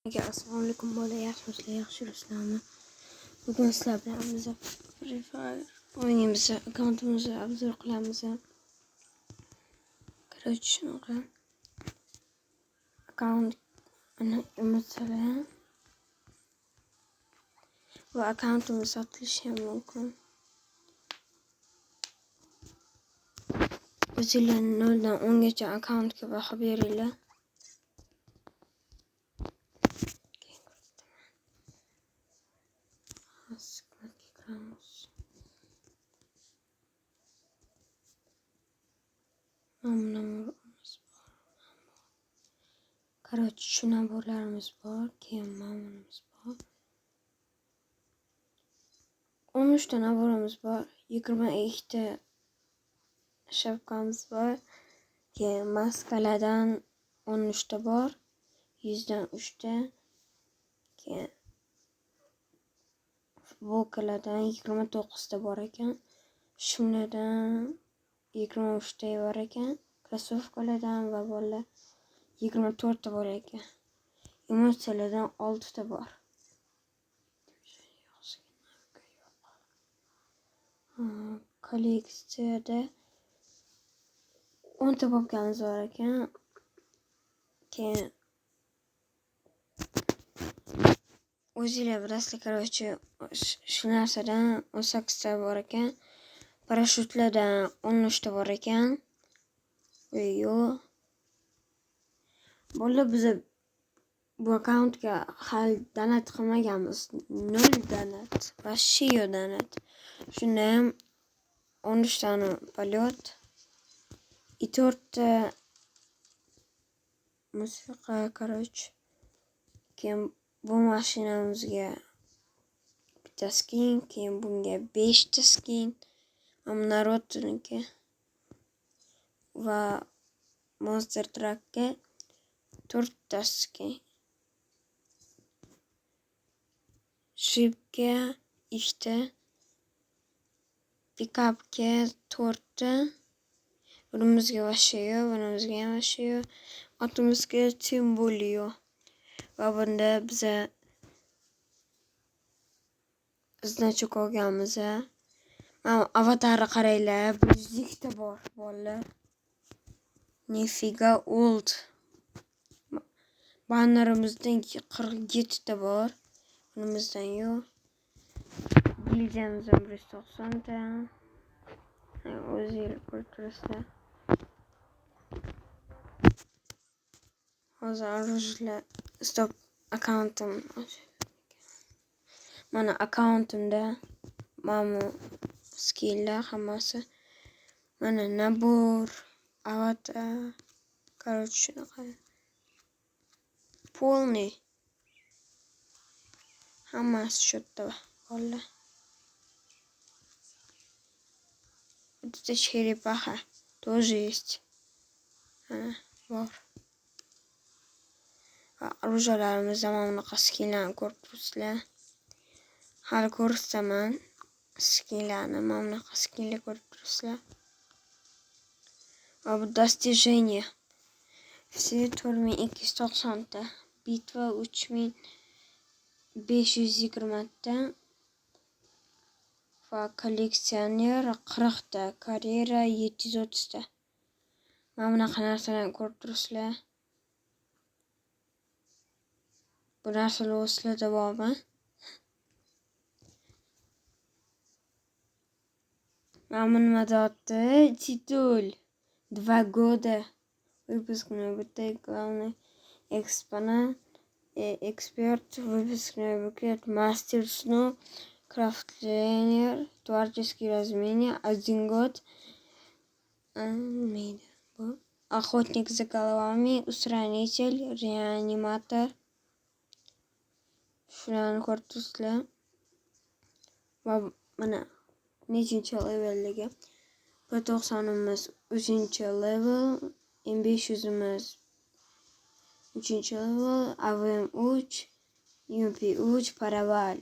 Assalomu alaykum bolalar, yaxshimisizlar, yaxshimisizlarmi? Bugun sizlar bilan biz Free Fire o'ynaymiz, akkauntimizni obzor qilamiz. Короче, shunaqa. Akkauntni masalan bu akkauntimiz sotilishi ham mumkin. O'zinglar 0 dan 10 gacha akkauntga baho beringlar. Короче, shu naborlarimiz bor, keyin ma'munimiz bor. 13 ta naborimiz bor, 22 ta shapkamiz bor. Keyin maskalardan 13 ta bor, 100 dan 3 ta. Keyin futbolkalardan 29 ta bor ekan. Shimlardan 23 ta bor ekan. Krossovkalardan va bolalar 24 ta bor ekan. Emotsiyalardan 6 ta bor. Kolleksiyada 10 ta popkamiz bor ekan. Keyin o'zinglar bilasizlar, короче, shu narsadan 18 ta bor ekan. Parashyutlardan 13 ta bor ekan. Bolalar biz bu akkauntga hali donat qilmaganmiz. 0 donat. Вообще yo'q donat. Shunda ham 13 tani polyot, 4 ta musiqa, короче. Keyin bu mashinamizga bitta skin, keyin bunga 5 ta skin. Narodniki va Monster Truckga 4 ta skin. Jeepga 2 ta, pikapga 4 ta. Bunimizga вообще yo'q, bunimizga ham вообще yo'q. Otimizga tем более yo'q. Va bunda biza значок olganmiz. Mana avatarni qaranglar, 102 ta bor bolalar. Nifiga old. Bannerimizdan 47 ta bor. Bunimizdan yo'q. Gildiyamizdan 190 ta. O'zinglar ko'rib turasizlar. Hozir orujlar stop akkauntim. Mana akkauntimda mana skinlar hammasi. Mana nabor, avatar, короче, shunaqa. Полный. Hammasi shu yerda bor. Вот эта черепаха тоже есть. Bor. Orujalarimizda mana bunaqa skinlarni ko'rib turibsizlar. Hali ko'rsataman skinlarni, mana bunaqa skinlar ko'rib turibsizlar. Va bu достижение. Все 4290 ta. Bitva 3520 ta. Va kolleksioner 40 ta. Karyera 730 ta. Mana bunaqa narsalarni ko'rib turibsizlar. Bu narsalar o'zlarda bormi? Mana nima deyapti? Titul 2 года. Выпускной буклет, главный экспонат, эксперт, выпускной буклет, мастер снов, крафтлер, творческие размения, 1 год, охотник за головами, устранитель, реаниматор. Shularni ko'rib turibsizlar. Va mana nechinchi levelligi. P90imiz 3-level, M500imiz 3-level, AVM3, UMP3,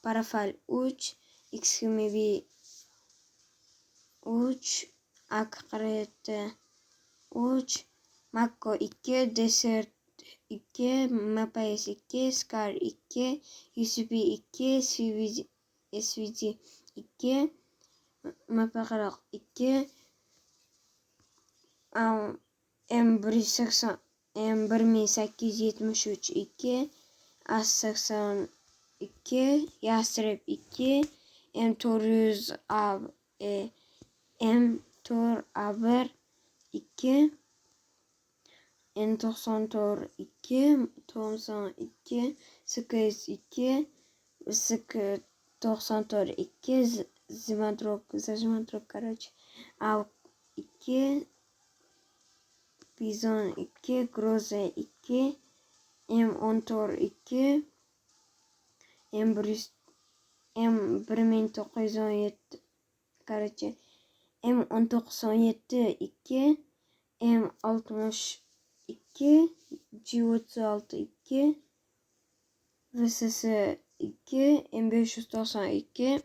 Parafal 3, XMB 3, AK-47 3, Makko 2, Desert 2, MPS 2, Scar 2, UCP 2, SVG 2, MP40 2, M1873 2, AS82, Yastreb 2, M400 M4A1 2, N94 2, Thompson 2, Skis 2, Sk94 2, Zimandrop короче, AUK 2, Bizon 2, Groza 2, M14 2, M1917 короче, M1917 2, M62, G36 2, VSS 2, M592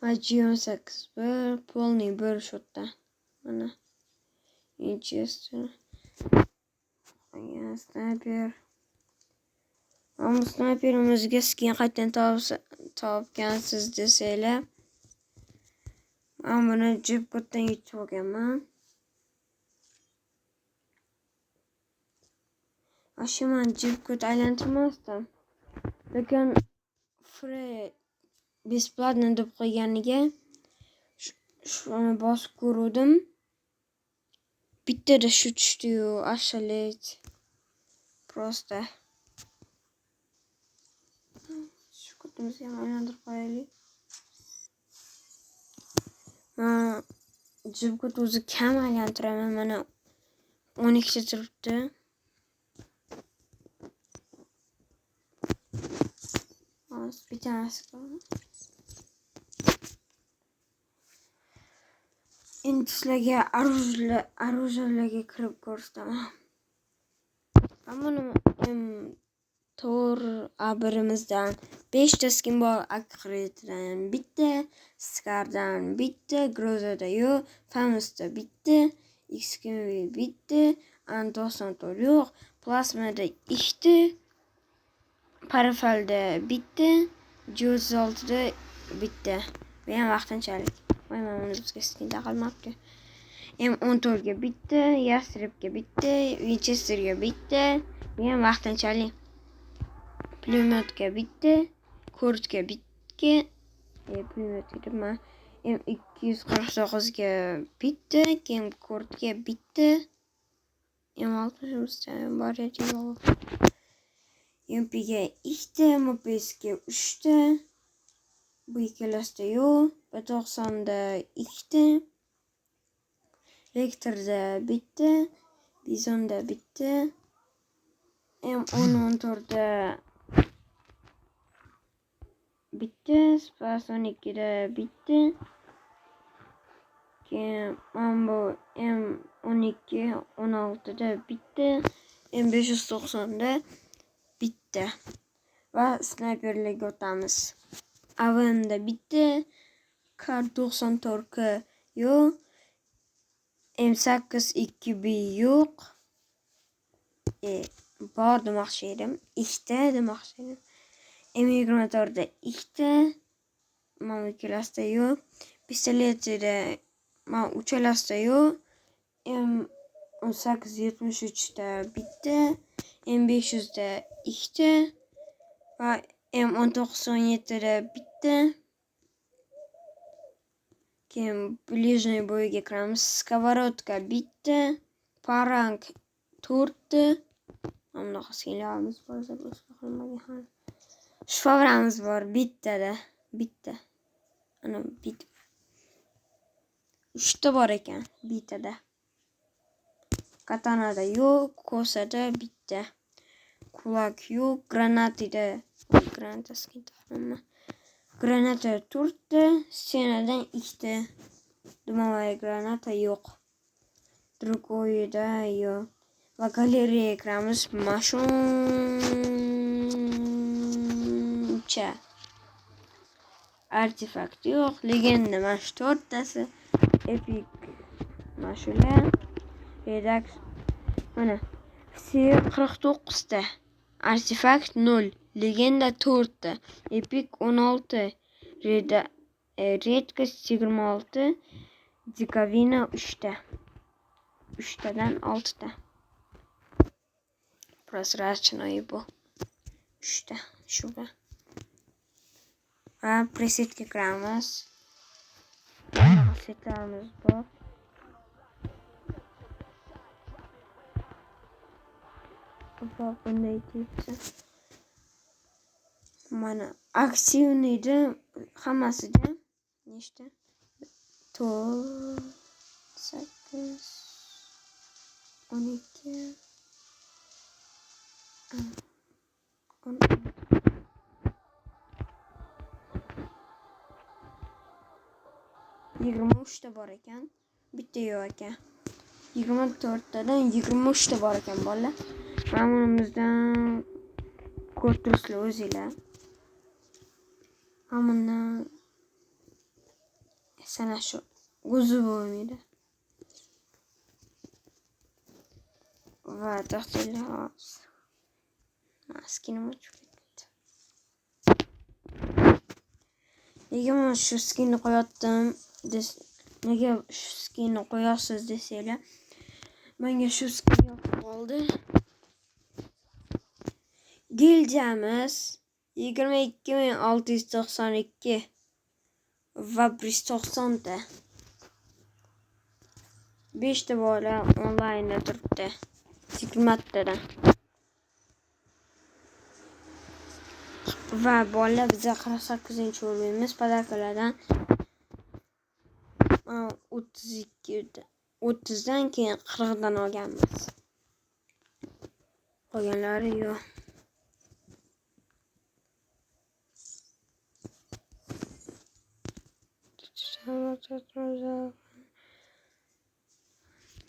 va G18 bir, polniy bir shotda. Mana. Winchester. Sniper. Ama sniperimizga skin qayerdan topgansiz desanglar. Men buni Jibkutdan yutib olganman. Ashu men Jibkut aylantirmasdim. Lekin free besplatno deb qo'yganiga shuni bosib ko'rdim. Bittada shu tushdi-yu, ashalayd. Prosta. Shu kutimizga ham aylantirib qo'yaylik. Jibkut o'zi kam aylantiraman. Mana 12 ta turibdi. Bittanasi qoldi. Endi sizlarga оружияларga kirib ko'rsataman. Buni Tor A1imizdan 5 ta skin bor, Akritdan bitta, Scardan bitta, Grozada yo'q, Famusda bitta, XKV bitta, N94 yo'q, Plasmada 2 ta, Parafalda bitta, G36da bitta. Bu ham vaqtinchalik. Mana uni bizga skin taqilmabdi. M14 ga bitta, Yastrebga bitta, Winchesterga bitta. Bu ham vaqtinchalik. Pulemyotga bitta, Kurtga bitta, pulemyot dedim. M249 ga bitta, keyin Kurtga bitta. M60 bor edi. MP-ga 2 ta, MPS-ga 3 ta. Bu ikkalasida yo'q. P90da 2 ta. Rektorda bitta, Bizonda bitta. M14da bitta, Spasonic'da bitta. Keyin bu M12, 16da bitta, M590da bitta. Va sniperlarga o'tamiz. AVM'da bitta, Kar 94 yo'q. M8 2B yo'q. Bor demoqchi edim. 2 ta demoqchi edim. M24da 2 ta. Mana ikkalasida yo'q. Pistoletida mana uchalasida yo'q. M1873da bitta. M500da 2 ta. Va M1917da bitta. Keyin ближний bo'yiga kiramiz. Skоворodka bitta. Parang 4 ta. Mana skinlarimiz bor, boshqa qilmagan. Shfavramiz bor bittada. Bitta. Ana bitta. 3 ta bor ekan bittada. Katanada yo'q, Kosada bitta. Kulak yo'q, Granatida. Granata skin taqaman. Granata 4 ta, Senadan 2 ta. Dumovaya granata yo'q. Drugoyida yo'q. Va galereyaga kiramiz. Mashuncha. Artefakt yo'q. Legenda mana shu 4 tasi. Epic mashula. Redaks. Mana Seer 49 ta. Artefakt 0. Legenda 4 ta. Epic 16. Redkit 26. Dikavina 3 ta. 3 tadan 6 ta. Burası rahatçınayı bu. 3 ta. Şurada. Va presetga kiramiz. Setlarimiz bor. Va bunday tepsi. Mana aksiyonida hammasida nechta? 4 8 12 10 23 ta bor ekan. Bitta yo'q ekan. 24 tadan 23 ta bor ekan bolalar. Hammamizdan ko'rtursizlar o'zinglar. Hammadan sana shu o'zi bo'lmaydi. Va taxtlar hozir. Skinim o'chib ketdi. Nega men shu skinni qo'yatdim? Nega shu skinni qo'yasiz desanglar, menga shu skin yoqib qoldi. Gildiyamiz 22692 va 190 ta. 5 ta bola onlaynda turibdi. 20 tadan. Va bola biza 48-o'rinimiz podarkalardan 30 dan keyin 40 dan olganmiz. Qolganlari yo'q.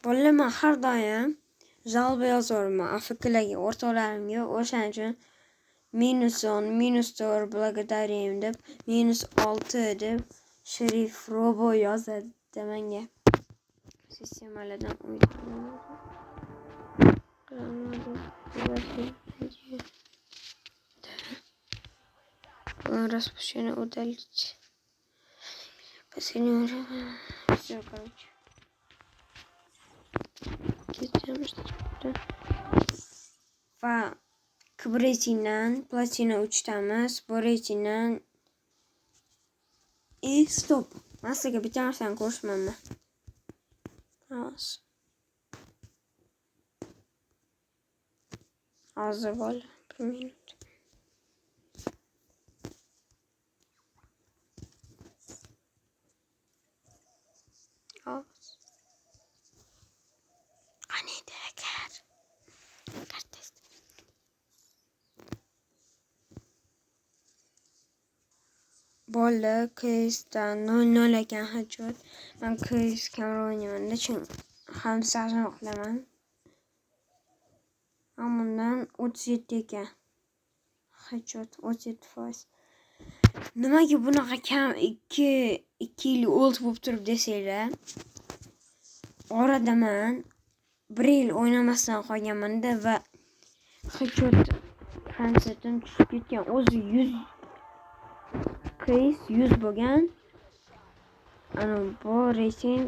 Bolalar, men har doim zalba yozaman AFKlarga, o'rtoqlarimga, o'shaning uchun -10, -4 благодарим deb, -6 deb Sherif Robo yozadi menga. Sistemalardan распущение удалить. Последний все, короче. Va kibritindan platina 3 tamiz, boritindan stop. Men sizga bitta narsani ko'rsatmayman. Hozir bo'l, 1 minut. Bola KS'dan 0 ekan hajjot. Men KS kamera o'ynayman-da, chunki hamsasini qilaman. Bundan 37 ekan. Hajjot 37%. Nimaga bunaqa kam 2 yil old bo'lib turib desanglar? Orada men 1 yil o'ynamasdan qolganman-da va hajjot konsertdan tushib ketgan. O'zi 100 KS 100 bo'lgan. Bu reyting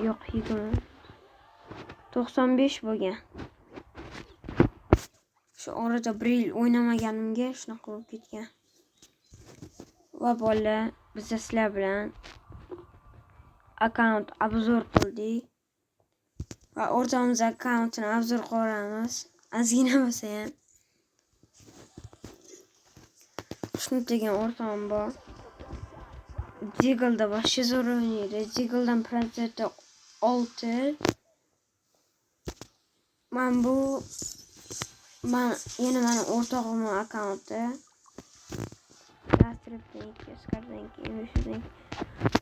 yo'q 95 bo'lgan. Shu orada 1 yil o'ynamaganimga shunaqa bo'lib ketgan. Va bola, biz sizlar bilan akkaunt obzor qildik. Va o'rtamiz akkauntini obzor qilamiz. Ozgina bo'lsa ham. Xushnud degan o'rtog'im bor. Diglda boshqa zo'r o'ynaydi. Digldan prezidentda 6. Yana meni o'rtog'imning akkaunti.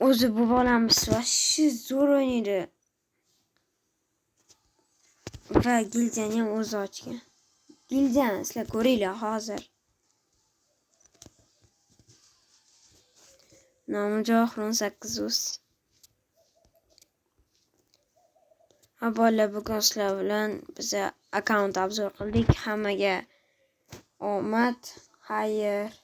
O'zi bu bolamiz boshqa zo'r o'ynaydi. Va gildiyani ham o'zi ochgan. Gildiyani sizlar ko'ringlar hozir. Nomi Johron 800. Avvalo bugun sizlar bilan biza akkaunt obzor qildik. Hammaga omad, xayr.